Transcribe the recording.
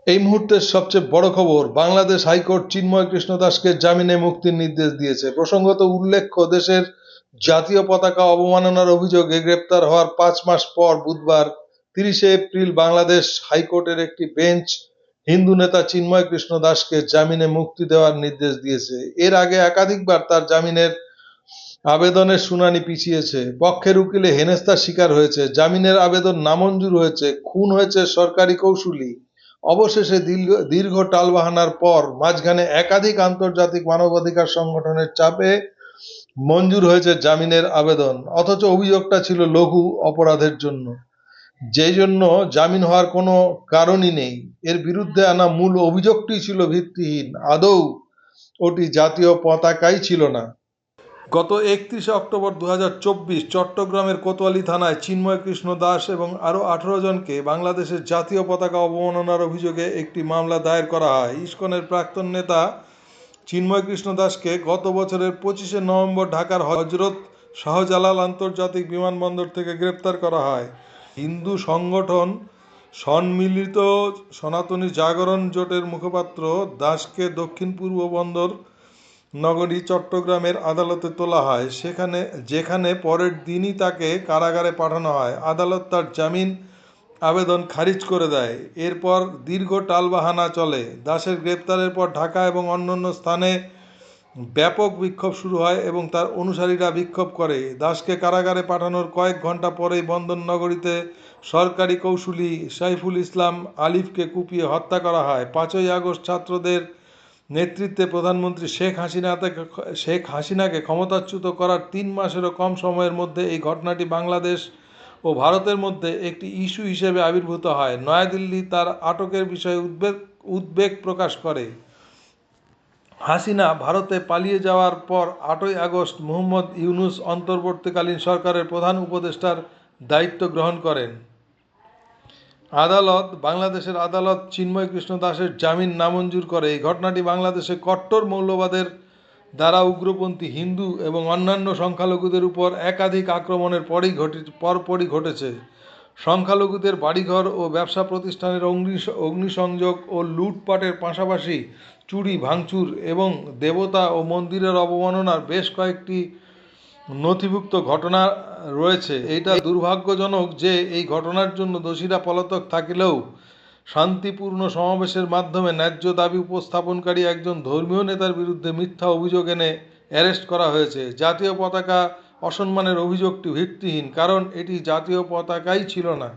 এই মুহূর্তের সবচেয়ে বড় খবর, বাংলাদেশ হাইকোর্ট চিন্ময় কৃষ্ণ দাসকে জামিনে মুক্তির নির্দেশ দিয়েছে। প্রসঙ্গত, উল্লেখ্য, দেশের জাতীয় পতাকা অবমাননার অভিযোগে গ্রেপ্তার হওয়ার 5 মাস পর বুধবার 30শে এপ্রিল বাংলাদেশ হাইকোর্টের একটি বেঞ্চ হিন্দু নেতা চিন্ময় কৃষ্ণ দাসকে জামিনে মুক্তি দেওয়ার নির্দেশ দিয়েছে। এর আগে একাধিকবার তার জামিনের আবেদনের শুনানি পিছিয়েছে, পক্ষের উকিলে হেনস্থার শিকার হয়েছে, জামিনের আবেদন নামঞ্জুর হয়েছে, খুন হয়েছে সরকারি কৌঁসুলি। অবশেষে দীর্ঘ টালবাহানার পর মাঝখানে একাধিক আন্তর্জাতিক মানবাধিকার সংগঠনের চাপে মঞ্জুর হয়েছে জামিনের আবেদন। অথচ অভিযোগটা ছিল লঘু অপরাধের জন্য, যেই জন্য জামিন হওয়ার কোনো কারণই নেই। এর বিরুদ্ধে আনা মূল অভিযোগটি ছিল ভিত্তিহীন, আদৌ ওটি জাতীয় পতাকাই ছিল না। গত 31শে অক্টোবর 2024 চট্টগ্রামের কোতোয়ালি থানায় চিন্ময় কৃষ্ণ দাস এবং আরও 18 জনকে বাংলাদেশের জাতীয় পতাকা অবমাননার অভিযোগে একটি মামলা দায়ের করা হয়। ইসকনের প্রাক্তন নেতা চিন্ময় কৃষ্ণ দাসকে গত বছরের 25শে নভেম্বর ঢাকার হজরত শাহজালাল আন্তর্জাতিক বিমানবন্দর থেকে গ্রেপ্তার করা হয়। হিন্দু সংগঠন সম্মিলিত সনাতনী জাগরণ জোটের মুখপাত্র দাসকে দক্ষিণ পূর্ব বন্দর নগরী চট্টগ্রামের আদালতে তোলা হয়, যেখানে পরের দিনই তাকে কারাগারে পাঠানো হয়। আদালত তার জামিন আবেদন খারিজ করে দেয়। এরপর দীর্ঘ টালবাহানা চলে। দাসের গ্রেপ্তারের পর ঢাকা এবং অন্যান্য স্থানে ব্যাপক বিক্ষোভ শুরু হয় এবং তার অনুসারীরা বিক্ষোভ করে। দাসকে কারাগারে পাঠানোর কয়েক ঘন্টা পরেই বন্দর নগরীতে সরকারি কৌঁসুলি সাইফুল ইসলাম আলিফকে কুপিয়ে হত্যা করা হয়। 5ই আগস্ট ছাত্রদের নেতৃত্বে প্রধানমন্ত্রী শেখ হাসিনাকে ক্ষমতাচ্যুত করার 3 মাসেরও কম সময়ের মধ্যে এই ঘটনাটি বাংলাদেশ ও ভারতের মধ্যে একটি ইস্যু হিসেবে আবির্ভূত হয়। নয়াদিল্লি তার আটকের বিষয়ে উদ্বেগ প্রকাশ করে। হাসিনা ভারতে পালিয়ে যাওয়ার পর 8ই আগস্ট মোহাম্মদ ইউনূস অন্তর্বর্তীকালীন সরকারের প্রধান উপদেষ্টার দায়িত্ব গ্রহণ করেন। বাংলাদেশের আদালত চিন্ময় কৃষ্ণ দাসের জামিন নামঞ্জুর করে। এই ঘটনাটি বাংলাদেশে কট্টর মৌলবাদের দ্বারা উগ্রপন্থী হিন্দু এবং অন্যান্য সংখ্যালঘুদের উপর একাধিক আক্রমণের পরপরই ঘটেছে। সংখ্যালঘুদের বাড়িঘর ও ব্যবসা প্রতিষ্ঠানের অগ্নিসংযোগ ও লুটপাটের পাশাপাশি চুরি, ভাঙচুর এবং দেবতা ও মন্দিরের অবমাননার বেশ কয়েকটি নথিভুক্ত ঘটনা রয়েছে। এটা দুর্ভাগ্যজনক যে এই ঘটনার জন্য দোষীরা পলাতক থাকিলেও শান্তিপূর্ণ সমাবেশের মাধ্যমে ন্যায্য দাবি উপস্থাপনকারী একজন ধর্মীয় নেতার বিরুদ্ধে মিথ্যা অভিযোগ এনে অ্যারেস্ট করা হয়েছে। জাতীয় পতাকা অসম্মানের অভিযোগটি ভিত্তিহীন, কারণ এটি জাতীয় পতাকাই ছিল না।